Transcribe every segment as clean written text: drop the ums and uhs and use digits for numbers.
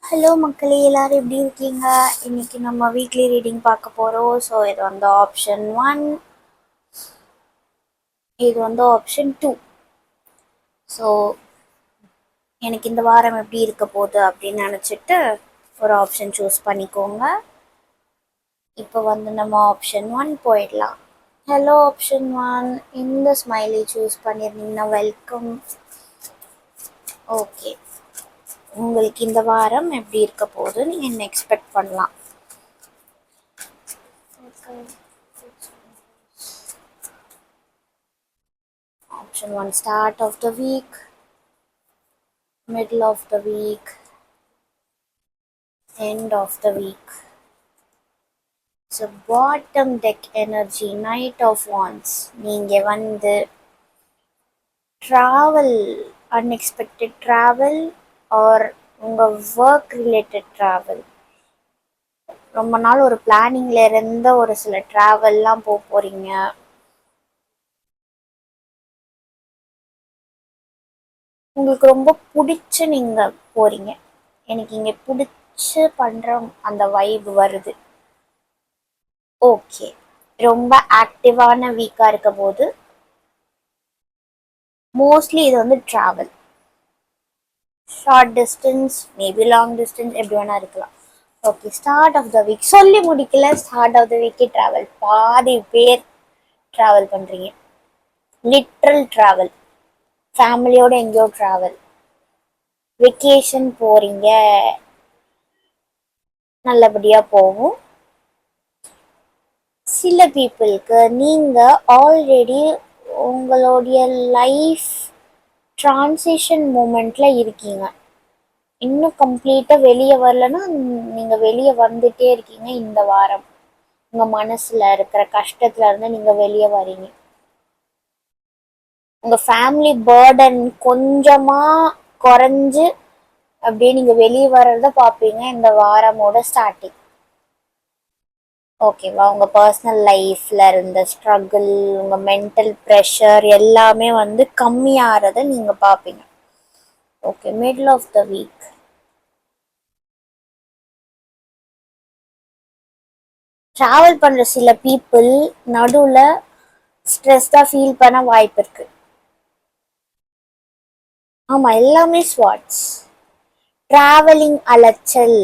Hello மக்களே, எல்லாரும் எப்படி இருக்கீங்க? இன்னைக்கு நம்ம வீக்லி ரீடிங் பார்க்க போகிறோம். ஸோ இது வந்து ஆப்ஷன் 1, இது வந்து ஆப்ஷன் 2. ஸோ எனக்கு இந்த வாரம் எப்படி இருக்க போகுது அப்படின்னு நினச்சிட்டு ஒரு ஆப்ஷன் சூஸ் பண்ணிக்கோங்க. இப்போ வந்து நம்ம ஆப்ஷன் 1 போயிடலாம். ஹலோ ஆப்ஷன் 1, இந்த ஸ்மைலி சூஸ் பண்ணியிருந்தீங்கன்னா வெல்கம். ஓகே, உங்களுக்கு இந்த வாரம் எப்படி இருக்க போகுது நீங்கள் என்ன எக்ஸ்பெக்ட் பண்ணலாம்? Option 1, start of the week, middle of the week, end of the week. So bottom deck energy, Knight of Wands. நீங்க வந்து travel, unexpected travel or உங்க work related travel. ரொம்ப நாள் ஒரு பிளானிங்ல இருந்த ஒரு சில டிராவல்லாம் போறீங்க. உங்களுக்கு ரொம்ப பிடிச்சு நீங்க போறீங்க. எனக்கு இங்க பிடிச்சு பண்ற அந்த வைப் வருது. ஓகே, ரொம்ப ஆக்டிவான வீக்கா இருக்க போது மோஸ்ட்லி இது வந்து travel, short distance, maybe long distance, எப்படி வேணா இருக்கலாம். Okay, start of the week சொல்லி முடிக்கல, ஸ்டார்ட் ஆஃப் த வீக்கே ட்ராவல். பாதி பேர் ட்ராவல் பண்றீங்க, லிட்ரல் ட்ராவல், ஃபேமிலியோட எங்கேயோ ட்ராவல், வெக்கேஷன் போறீங்க, நல்லபடியா போகும். சில பீப்புளுக்கு நீங்க ஆல்ரெடி உங்களுடைய லைஃப் டிரான்சிஷன் மூமெண்ட்ல இருக்கீங்க, இன்னும் கம்ப்ளீட்டா வெளியே வரலன்னா நீங்க வெளியே வந்துட்டே இருக்கீங்க. இந்த வாரம் உங்க மனசுல இருக்கிற கஷ்டத்துல இருந்து நீங்க வெளியே வரீங்க. உங்க ஃபேமிலி பர்டன் கொஞ்சமா குறைஞ்சு அப்படியே நீங்க வெளியே வர்றத பார்ப்பீங்க இந்த வாரமோட ஸ்டார்டிங். ஓகேவா? உங்க பர்சனல் லைஃப்ல இருந்த ஸ்ட்ரகிள், உங்க மென்டல் ப்ரெஷர் எல்லாமே வந்து கம்மியாகிறத நீங்க பார்ப்பீங்க. Okay, middle of the week travel பண்ற சில பீப்புள் நடுவில் ஸ்ட்ரெஸ்டா ஃபீல் பண்ண வாய்ப்பு இருக்கு. ஆமா, எல்லாமே ஸ்வாட்ஸ். டிராவலிங் அலைச்சல்,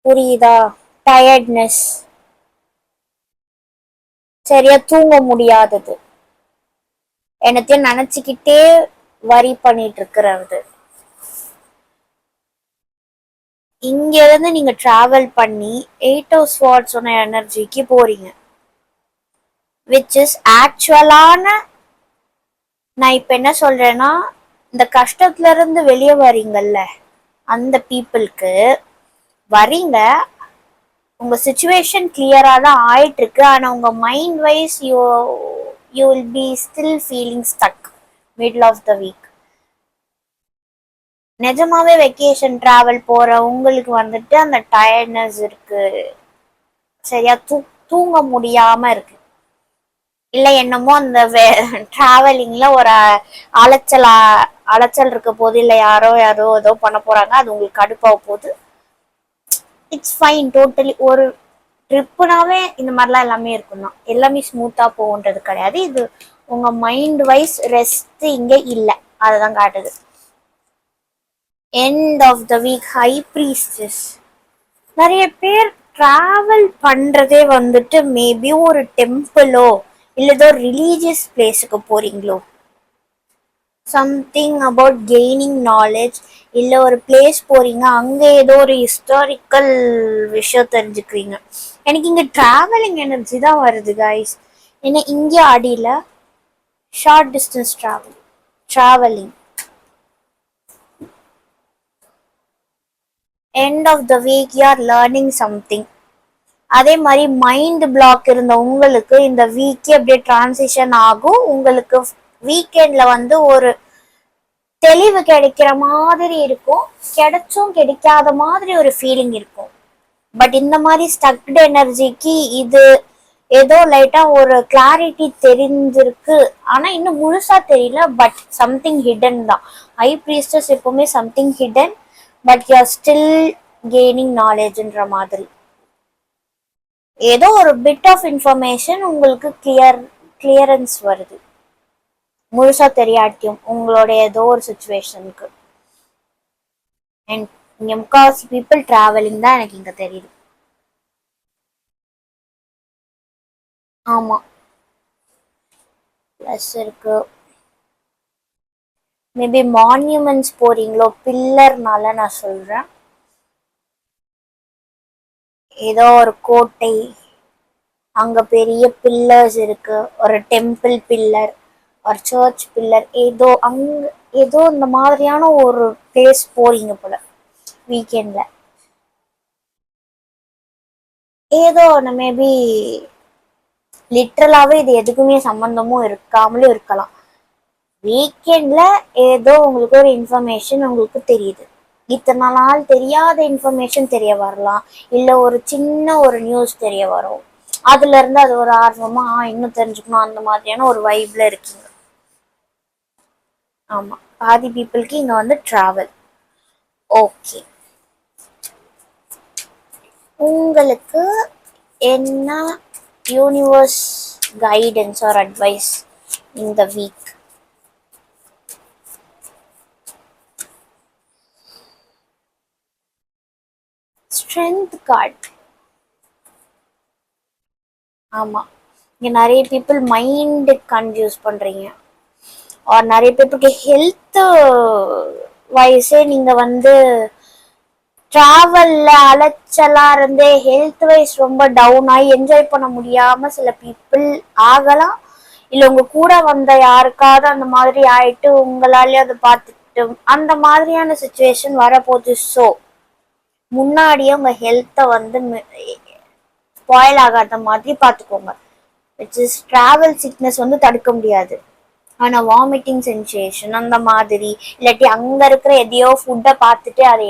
புரியுதா? டயர்ட்னஸ், சரியா தூங்க முடியாதது, என்னத்தையும் நினைச்சுக்கிட்டே வரி பண்ணிட்டு இருக்கிறது. இங்க இருந்து நீங்க டிராவல் பண்ணி 8 of Swords எனர்ஜிக்கு போறீங்க, விச் இஸ் ஆக்சுவலான. நான் இப்ப என்ன சொல்றேன்னா, இந்த கஷ்டத்துல இருந்து வெளியே வரீங்கல்ல, அந்த பீப்புளுக்கு வரீங்க, உங்க சிச்சுவேஷன் கிளியரா தான் ஆயிட்டு இருக்கு. ஆனா உங்க mind wise you will be still feeling stuck middle of the week. நிஜமாவே வெக்கேஷன் டிராவல் போற உங்களுக்கு வந்துட்டு அந்த டயர்ட்னஸ் இருக்கு, சரியா தூங்க முடியாம இருக்கு, இல்லை என்னமோ அந்த டிராவலிங்ல ஒரு அலைச்சல் அலைச்சல் இருக்க போது, இல்லை யாரோ ஏதோ பண்ண போறாங்க, அது உங்களுக்கு கடுப்பாக போகுது. It's fine, totally. ஒரு ட்ரிப்புனாவே இந்த மாதிரிலாம் எல்லாமே இருக்கும் தான், எல்லாமே ஸ்மூத்தா போகுன்றது கிடையாது. இது உங்க மைண்ட் வைஸ் ரெஸ்ட் இங்க இல்லை, அதுதான் காட்டுது. End of the week, high priestess. நிறைய பேர் டிராவல் பண்றதே வந்துட்டு மேபி ஒரு டெம்பிளோ இல்லை ஏதோ ரிலீஜியஸ் பிளேஸுக்கு போறீங்களோ, சம்திங் அபவுட் கெய்னிங் நாலேஜ், இல்லை ஒரு பிளேஸ் போறீங்க, அங்க ஏதோ ஒரு ஹிஸ்டாரிக்கல் விஷயம் தெரிஞ்சுக்கிறீங்க. எனக்கு இங்க டிராவலிங் எனர்ஜி தான் வருது கைஸ். ஏன்னா இங்க அடியில short distance travelling. End of the week you are learning something. அதே மாதிரி மைண்ட் பிளாக் இருந்த உங்களுக்கு இந்த வீக்கே அப்படியே டிரான்சிஷன் ஆகும். உங்களுக்கு வீக்கெண்ட்ல வந்து ஒரு தெளிவு கிடைக்கிற மாதிரி இருக்கும், கிடைச்சும் கிடைக்காத மாதிரி ஒரு ஃபீலிங் இருக்கும். பட் இந்த மாதிரி ஸ்டக்டு எனர்ஜிக்கு இது ஏதோ லைட்டா ஒரு கிளாரிட்டி தெரிஞ்சிருக்கு, ஆனா இன்னும் முழுசா தெரியல. பட் சம்திங் ஹிடன் தான். ஹை ப்ரீஸ்டஸ் எப்பவுமே something hidden. But you are still gaining நாலேஜ்ன்ற மாதிரி. ஏதோ ஒரு பிட் ஆஃப் இன்ஃபர்மேஷன் உங்களுக்கு கிளியரன்ஸ் வருது, முழுசா தெரியாட்டியும் உங்களுடைய ஏதோ ஒரு சுச்சுவேஷனுக்கு. அண்ட் இங்க முக்காவாசி பீப்புள் டிராவலிங் தான் எனக்கு இங்க தெரியுது. ஆமா, ப்ளஸ் இருக்கு. மேபி மான்யூமெண்ட்ஸ் போறீங்களோ, பில்லர்னால நான் சொல்றேன். ஏதோ ஒரு கோட்டை, அங்க பெரிய பில்லர்ஸ் இருக்கு, ஒரு டெம்பிள் பில்லர், ஒரு சர்ச் பில்லர், ஏதோ அங்க ஏதோ இந்த மாதிரியான ஒரு பிளேஸ் போறீங்க போல வீக்கெண்ட்ல. ஏதோ ஒன்று மேபி லிட்ரலாவே இது எதுக்குமே சம்பந்தமும் இருக்காமலும் இருக்கலாம். வீக்கெண்ட்ல ஏதோ உங்களுக்கு ஒரு இன்ஃபர்மேஷன் உங்களுக்கு தெரியுது, இத்தனை நாள் தெரியாத இன்ஃபர்மேஷன் தெரிய வரலாம், இல்ல ஒரு சின்ன ஒரு நியூஸ் தெரிய வரும். அதுல இருந்து அது ஒரு ஆர்வமா இன்னும் தெரிஞ்சுக்கணும், அந்த மாதிரியான ஒரு வைப்ல இருக்கீங்க. ஆமா, பாதி பீப்புளுக்கு இங்க வந்து டிராவல். ஓகே, உங்களுக்கு என்ன யூனிவர்ஸ் கைடன்ஸ் ஆர் அட்வைஸ் இந்த வீக்? Strength card. ஆமா, இங்க நிறைய பீப்புள் மைண்ட் கன்ஃபியூஸ் பண்றீங்க, ஆர் நிறைய பேருக்கு ஹெல்த் வைஸே நீங்க வந்து டிராவல்ல அலைச்சலா இருந்தே ஹெல்த் வைஸ் ரொம்ப டவுன் ஆகி என்ஜாய் பண்ண முடியாம சில பீப்புள் ஆகலாம். இல்ல உங்க கூட வந்த யாருக்காவது அந்த மாதிரி ஆயிட்டு உங்களாலே அதை பார்த்துட்டு அந்த மாதிரியான சுச்சுவேஷன் வரப்போகுது. ஸோ முன்னாடியே உங்க ஹெல்த்தை வந்து ஸ்பாயில் ஆகாத மாதிரி பார்த்துக்கோங்க. விச் இஸ் டிராவல் சிக்னஸ் வந்து தடுக்க முடியாது, ஆனா வாமிட்டிங் சென்சேஷன் அந்த மாதிரி, இல்லாட்டி அங்க இருக்கிற எதையோ ஃபுட்டை பார்த்துட்டு அது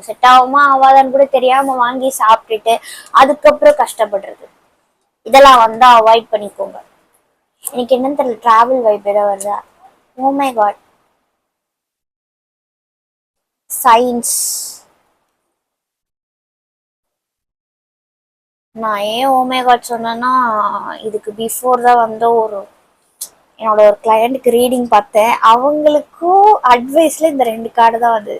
செட் ஆகுமா ஆகாதான்னு கூட தெரியாம வாங்கி சாப்பிட்டுட்டு அதுக்கப்புறம் கஷ்டப்படுறது, இதெல்லாம் வந்து அவாய்ட் பண்ணிக்கோங்க. எனக்கு என்னன்னு தெரியல, டிராவல் வைப் ஏதாவது வருதா? Oh my god, signs. நான் ஏன் ஓமே காட் சொன்னேன்னா, இதுக்கு பிஃபோர் தான் வந்து என்னோட ஒரு கிளையண்ட்டுக்கு ரீடிங் பார்த்தேன், அவங்களுக்கும் அட்வைஸ்ல இந்த 2 கார்டு தான் வந்து,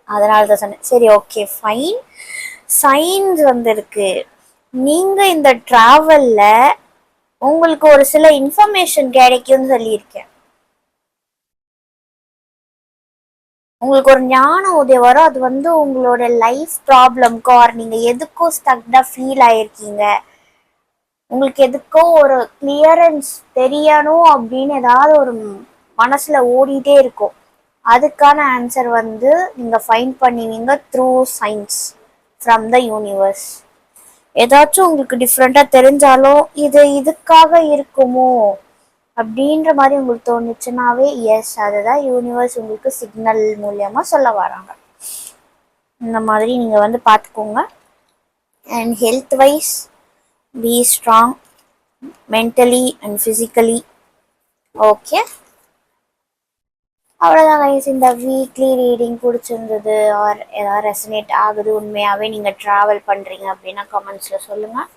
அதனால தான் சொன்னேன். சரி, ஓகே, ஃபைன். சயின்ஸ் வந்திருக்கு. நீங்க இந்த டிராவல்ல உங்களுக்கு ஒரு சில இன்ஃபர்மேஷன் கிடைக்கும்னு சொல்லியிருக்கேன். உங்களுக்கு ஒரு ஞான உதயம் வரும், அது வந்து உங்களோட லைஃப் ப்ராப்ளம்க்கோ ஆர் நீங்க எதுக்கோ ஸ்டக்டா ஃபீல் ஆயிருக்கீங்க, உங்களுக்கு எதுக்கோ ஒரு கிளியரன்ஸ் தெரியணும் அப்படின்னு ஏதாவது ஒரு மனசுல ஓடிட்டே இருக்கும், அதுக்கான ஆன்சர் வந்து நீங்க ஃபைண்ட் பண்ணுவீங்க through science from the universe. ஏதாச்சும் உங்களுக்கு டிஃப்ரெண்டா தெரிஞ்சாலும் இது இதுக்காக இருக்குமோ அப்படின்ற மாதிரி உங்களுக்கு தோணுச்சுனாவே எஸ், அதுதான் யூனிவர்ஸ் உங்களுக்கு சிக்னல் மூலியமா சொல்ல வராங்க. இந்த மாதிரி நீங்க வந்து பார்த்துக்கோங்க. And health wise be strong mentally and physically. Okay, அவ்வளோதான் கைஸ். இந்த வீக்லி ரீடிங் பிடிச்சிருந்தது ஆர் ஏதாவது ரெசனேட் ஆகுது, உண்மையாகவே நீங்கள் ட்ராவல் பண்ணுறீங்க அப்படின்னா கமெண்ட்ஸில் சொல்லுங்கள்.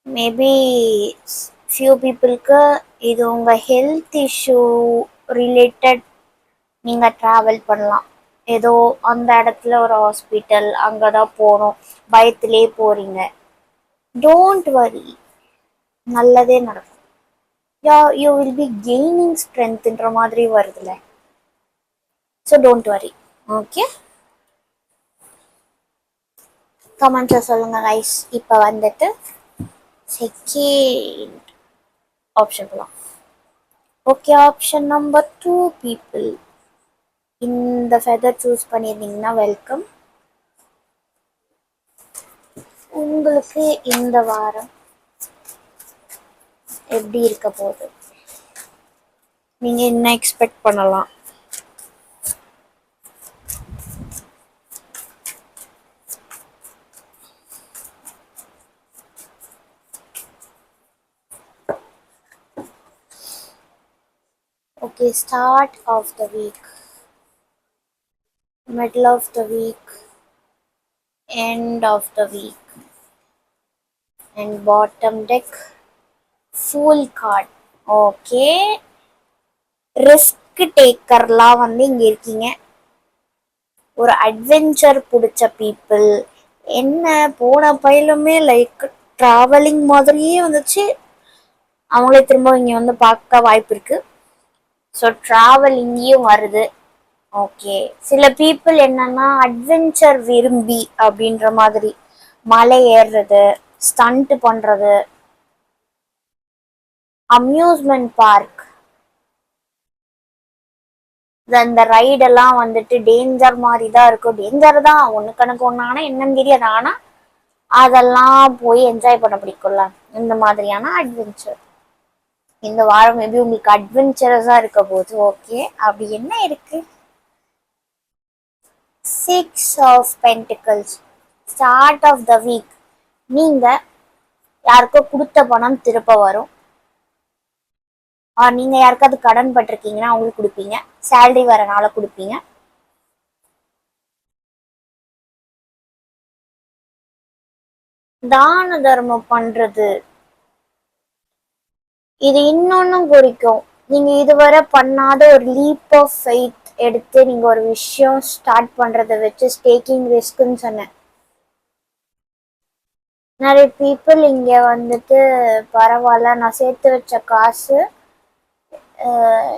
மேபி ஃபியூ பீப்புளுக்கு இது உங்கள் ஹெல்த் இஷ்யூ ரிலேட்டட், நீங்கள் ட்ராவல் பண்ணலாம். ஏதோ அந்த இடத்துல ஒரு ஹாஸ்பிட்டல் அங்கே தான் போகணும் பயத்திலே போகிறீங்க, டோன்ட் வரி, நல்லதே நடக்கும். யூ வில் பி கெய்னிங் ஸ்ட்ரென்த்ன்ற மாதிரி வருதுல்ல, ஸோ டோன்ட் வரி. ஓகே, கமெண்ட்ஸில் சொல்லுங்கள் கைஸ். இப்போ வந்துட்டு செகண்ட் ஆப்ஷன் போகலாம். ஓகே, ஆப்ஷன் நம்பர் 2 பீப்புள் இந்த ஃபெதர் சூஸ் பண்ணியிருந்தீங்கன்னா வெல்கம். உங்களுக்கு இந்த வாரம் எப்படி இருக்க போகுது, நீங்கள் என்ன எக்ஸ்பெக்ட் பண்ணலாம்? Okay, start of the week middle of the week, end of the week, and bottom deck, full card. Okay, risk டேக்கர்லாம் வந்து இங்க இருக்கீங்க. ஒரு அட்வென்ச்சர் பிடிச்ச பீப்புள். என்ன போன பயிலுமே லைக் டிராவலிங் மாதிரியே வந்துச்சு, அவங்களே திரும்ப இங்க வந்து பார்க்க வாய்ப்பு இருக்கு. ஸோ டிராவல் இங்கேயும் வருது. ஓகே, சில பீப்புள் என்னன்னா அட்வென்ச்சர் விரும்பி அப்படின்ற மாதிரி மலை ஏறுறது, ஸ்டண்ட் பண்றது, அம்யூஸ்மெண்ட் பார்க், இந்த ரைடெல்லாம் வந்துட்டு டேஞ்சர் மாதிரி தான் இருக்கும். டேஞ்சர் தான், ஒன்று கணக்கு ஒன்றானா என்னன்னு தெரியாது, ஆனால் அதெல்லாம் போய் என்ஜாய் பண்ண பிடிக்கும்ல, இந்த மாதிரியான அட்வென்ச்சர். இந்த வாரம் மேபி உங்களுக்கு அட்வென்ச்சரஸா இருக்க போது. ஓகே, அப்படி என்ன இருக்கு? Six of pentacles, start of the week. நீங்க யாருக்கோ கொடுத்த பணம் திருப்ப வரும். நீங்க யாருக்காவது கடன் பட்டிருக்கீங்கன்னா அவங்களுக்கு கொடுப்பீங்க. சேலரி வரனால கொடுப்பீங்க. தான தர்மம் பண்றது இது இன்னொன்னும் குறிக்கும். நீங்க இதுவரை பண்ணாத ஒரு லீப் ஆஃப் ஃபெய்த் எடுத்து நீங்க ஒரு விஷயம் ஸ்டார்ட் பண்றதை வச்சு டேக்கிங் ரிஸ்க்னு சொன்னேன். நிறைய பீப்புள் இங்க வந்துட்டு பரவாயில்ல, நான் சேர்த்து வச்ச காசு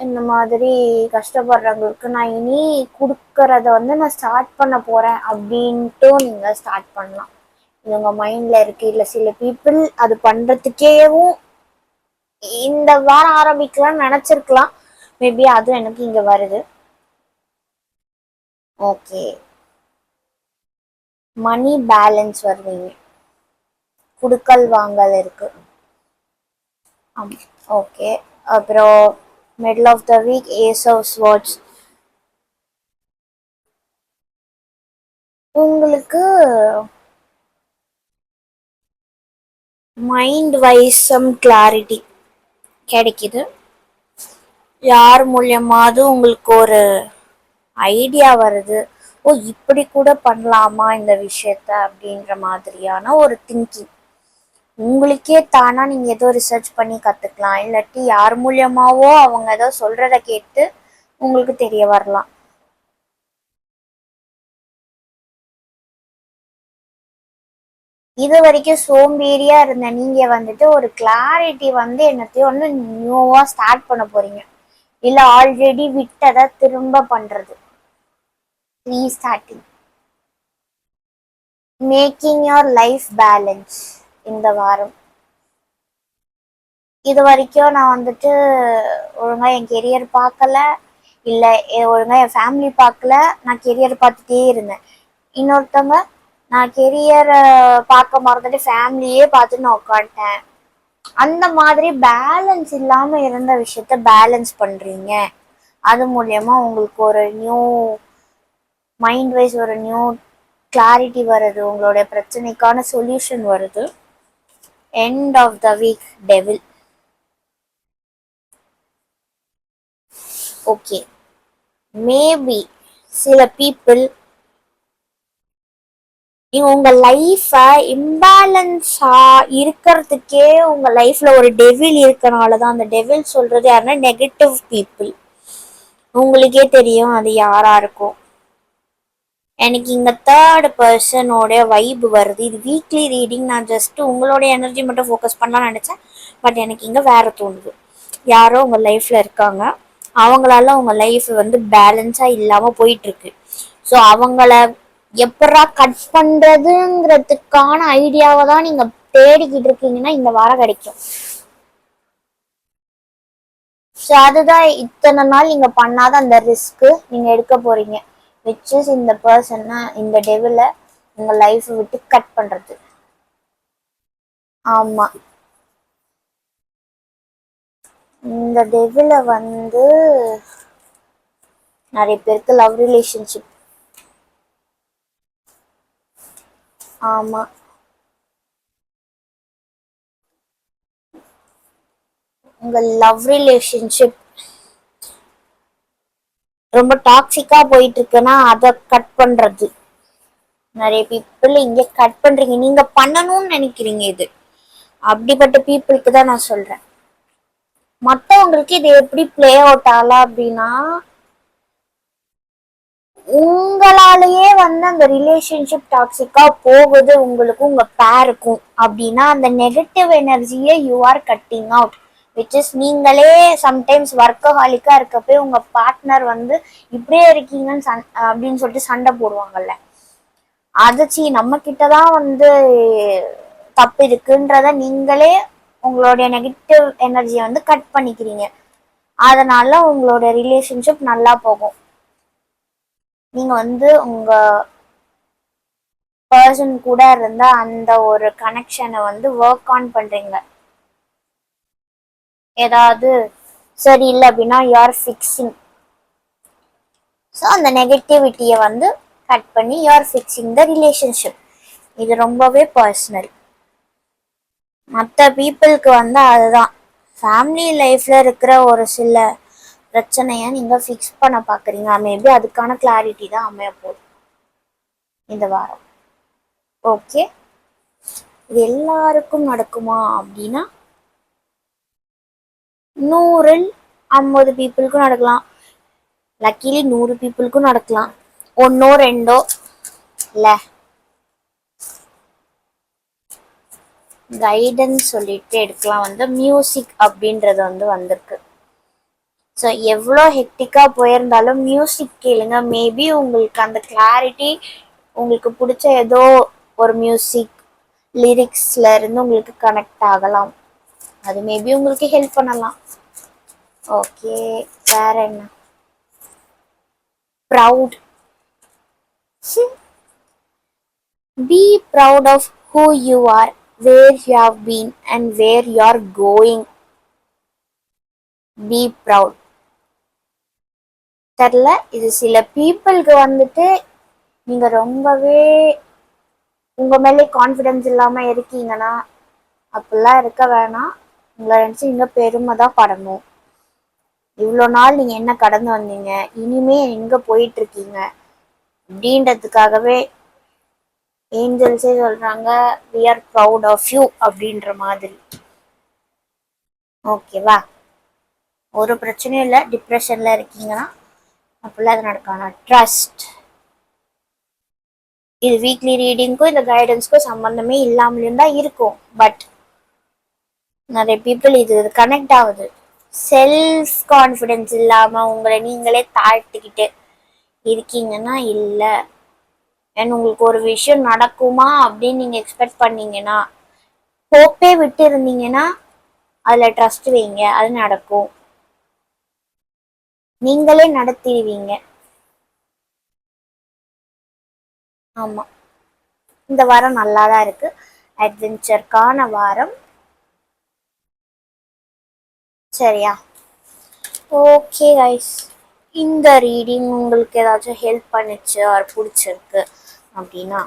இந்த மாதிரி கஷ்டப்படுறவங்களுக்கு நான் இனி கொடுக்கறத வந்து நான் ஸ்டார்ட் பண்ண போறேன் அப்படின்ட்டு நீங்க ஸ்டார்ட் பண்ணலாம். இது உங்க மைண்ட்ல இருக்கு. இல்ல சில பீப்புள் அது பண்றதுக்கேவும் இந்த வாரம் ஆரம்பிக்கலாம்னு நினைச்சிருக்கலாம். மேபி அதுவும் எனக்கு இங்க வருது. ஓகே, மணி பேலன்ஸ் வருவீங்க, குடுக்கல் வாங்கல் இருக்கு. ஓகே, அப்புறம் middle of the week ace of swords. உங்களுக்கு மைண்ட் வைஸ் சம் கிளாரிட்டி கிடைக்குது. யார் மூலியமாவது உங்களுக்கு ஒரு ஐடியா வருது, ஓ இப்படி கூட பண்ணலாமா இந்த விஷயத்த அப்படின்ற மாதிரியான ஒரு திங்கிங். உங்களுக்கே தானா நீங்க ஏதோ ரிசர்ச் பண்ணி கத்துக்கலாம், இல்லாட்டி யார் மூலியமாவோ அவங்க ஏதோ சொல்றத கேட்டு உங்களுக்கு தெரிய வரலாம். இது வரைக்கும் சோம்பேறியா இருந்த நீங்க வந்துட்டு ஒரு கிளாரிட்டி வந்து என்னத்தையும் ஒன்று நியூவா ஸ்டார்ட் பண்ண போறீங்க. இல்ல ஆல்ரெடி விட்டதை திரும்ப பண்றது, restarting, making your life balance. இந்த வாரம் இது வரைக்கும் நான் வந்துட்டு ஒழுங்கா என் கெரியர் பார்க்கல, இல்லை ஒழுங்கா என் ஃபேமிலி பார்க்கல, நான் கெரியர் பார்த்துட்டே இருந்தேன். இன்னொருத்தவங்க நான் கெரியரை பார்க்க மறந்துட்டு ஃபேமிலியே பார்த்துட்டு நான் உட்காந்துட்டேன். அந்த மாதிரி பேலன்ஸ் இல்லாம இருந்த விஷயத்த பேலன்ஸ் பண்றீங்க. அது மூலியமா உங்களுக்கு ஒரு நியூ மைண்ட் வைஸ் ஒரு நியூ கிளாரிட்டி வருது, உங்களுடைய பிரச்சனைக்கான சொல்யூஷன் வருது. End of the week devil. Okay, maybe சில பீப்புள் உங்க லைஃப இம்பேலன்ஸா இருக்கிறதுக்கே உங்க லைஃப்ல ஒரு டெவில் இருக்கனாலதான். அந்த டெவில் சொல்றது யாருன்னா நெகட்டிவ் பீப்புள். உங்களுக்கே தெரியும் அது யாரா இருக்கும். எனக்கு இங்க தேர்ட் பர்சனோட வைப் வருது. இது வீக்லி ரீடிங், நான் ஜஸ்ட் உங்களோட எனர்ஜி மட்டும் ஃபோக்கஸ் பண்ணலாம்னு நினைச்சேன். பட் எனக்கு இங்க வேற தோணுது. யாரோ உங்க லைஃப்ல இருக்காங்க, அவங்களால உங்க லைஃப் வந்து பேலன்ஸா இல்லாம போயிட்டு இருக்கு. ஸோ அவங்கள எப்படா கட் பண்றதுங்கிறதுக்கான ஐடியாவை தான் நீங்க தேடிக்கிட்டு இருக்கீங்கன்னா இந்த வாரம் கிடைக்கும். ஸோ அதுதான் இத்தனை நாள் நீங்க பண்ணாத அந்த ரிஸ்க் நீங்க எடுக்க போறீங்க. விச் இஸ் இந்த பர்சனை, இந்த டெவில உங்க லைஃப் விட்டு கட் பண்றது. ஆமா, இந்த டெவில வந்து நிறைய பேருக்கு லவ் ரிலேஷன்ஷிப். ஆமா, உங்க லவ் ரிலேஷன்ஷிப் ரொம்ப டாக்ஸிக்கா போயிட்டு இருக்குன்னா அதை கட் பண்றது. நிறைய பீப்புள் இங்க கட் பண்றீங்க, நீங்க பண்ணணும்னு நினைக்கிறீங்க இது. அப்படிப்பட்ட பீப்புளுக்கு தான் நான் சொல்றேன். மற்றவங்களுக்கு இது எப்படி பிளே அவுட் ஆகலாம் அப்படின்னா, உங்களாலேயே அந்த ரிலேஷன்ஷிப் டாக்ஸிக்கா போகுது உங்களுக்கும் உங்க பேருக்கும் அப்படின்னா, அந்த நெகட்டிவ் எனர்ஜியை you are cutting out. Which is நீங்களே சம்டைம்ஸ் ஒர்க்கஹாலிக்கா இருக்கப்போ உங்க பார்ட்னர் இப்படியே இருக்கீங்கன்னு அப்படின்னு சொல்லிட்டு சண்டை போடுவாங்கல்ல, அதுச்சு நம்ம கிட்டதான் தப்பு இருக்குன்றத நீங்களே உங்களுடைய நெகட்டிவ் எனர்ஜியை கட் பண்ணிக்கிறீங்க. அதனால உங்களோட ரிலேஷன்ஷிப் நல்லா போகும். நீங்க உங்க பர்சன் கூட இருந்த அந்த ஒரு கனெக்ஷனை ஒர்க் ஆன் பண்றீங்க. ஏதாவது சரியில்லை அப்படின்னா யூ ஆர் ஃபிக்ஸிங். ஸோ அந்த நெகட்டிவிட்டியை கட் பண்ணி you are fixing the relationship. இது ரொம்பவே பர்சனல். மற்ற பீப்புளுக்கு அதுதான் ஃபேமிலி லைஃப்ல இருக்கிற ஒரு சில பிரச்சனையை நீங்க ஃபிக்ஸ் பண்ண பாக்குறீங்க. மேபி அதுக்கான கிளாரிட்டி தான் அமைய போகுது இந்த வாரம். ஓகே, இது எல்லாருக்கும் நடக்குமா அப்படின்னா 100-50 பீப்புளுக்கும் நடக்கலாம். லக்கிலி 100 பீப்புளுக்கும் நடக்கலாம். ஒன்னோ ரெண்டோ இல்ல கைடன்ஸ் சொல்லிட்டு எடுக்கலாம். மியூசிக் அப்படின்றது வந்திருக்கு. ஸோ எவ்வளோ ஹெக்டிக்காக போயிருந்தாலும் மியூசிக் கேளுங்க. மேபி உங்களுக்கு அந்த கிளாரிட்டி, உங்களுக்கு பிடிச்ச ஏதோ ஒரு மியூசிக் லிரிக்ஸ்ல இருந்து உங்களுக்கு கனெக்ட் ஆகலாம். அது மேபி உங்களுக்கு ஹெல்ப் பண்ணலாம். ஓகே, வேற என்ன? Proud. Be proud of who you are, where you have been and where you are going. Be proud. தெரியல, இது சில பீப்புளுக்கு நீங்க ரொம்பவே உங்க மேலே கான்ஃபிடன்ஸ் இல்லாம இருக்கீங்கன்னா அப்படிலாம் இருக்க வேணாம். உங்களை நினைச்சு நீங்க பெருமை தான் படணும். இவ்வளோ நாள் நீங்க என்ன கடந்து வந்தீங்க, இனிமே எங்க போயிட்டு இருக்கீங்க அப்படின்றதுக்காகவே ஏஞ்சல்ஸே சொல்றாங்க we are proud of you அப்படின்ற மாதிரி. ஓகேவா? ஒரு பிரச்சனையும் இல்லை. டிப்ரெஷன்ல இருக்கீங்கன்னா அப்படிலாம் அது நடக்காது. ட்ரஸ்ட். இது வீக்லி ரீடிங்க்கும் இந்த கைடன்ஸ்க்கும் சம்பந்தமே இல்லாமலும் தான் இருக்கும். பட் நிறைய பீப்புள் இது கனெக்ட் ஆகுது. செல்ஃப் கான்ஃபிடென்ஸ் இல்லாம உங்களை நீங்களே தாழ்த்திக்கிட்டு இருக்கீங்கன்னா இல்லை. அண்ட் உங்களுக்கு ஒரு விஷயம் நடக்குமா அப்படின்னு நீங்க எக்ஸ்பெக்ட் பண்ணீங்கன்னா, ஹோப்பே விட்டு இருந்தீங்கன்னா அதுல ட்ரஸ்ட் வைங்க, அது நடக்கும். நீங்களே நடத்திடுவீங்க. ஆமா, இந்த வாரம் நல்லாதான் இருக்கு. அட்வென்ச்சருக்கான வாரம். சரியா? ஓகே கைஸ், இந்த ரீடிங் உங்களுக்கு ஏதாச்சும் ஹெல்ப் பண்ணுச்சு ஆர் பிடிச்சிருக்கு அப்படின்னா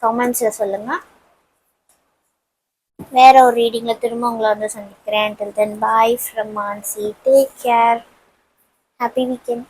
கமெண்ட்ஸ்ல சொல்லுங்க. வேற ஒரு ரீடிங்ல திரும்ப உங்களை சந்திக்கிறேன். Till then, bye from Mansi. Take care. Happy weekend.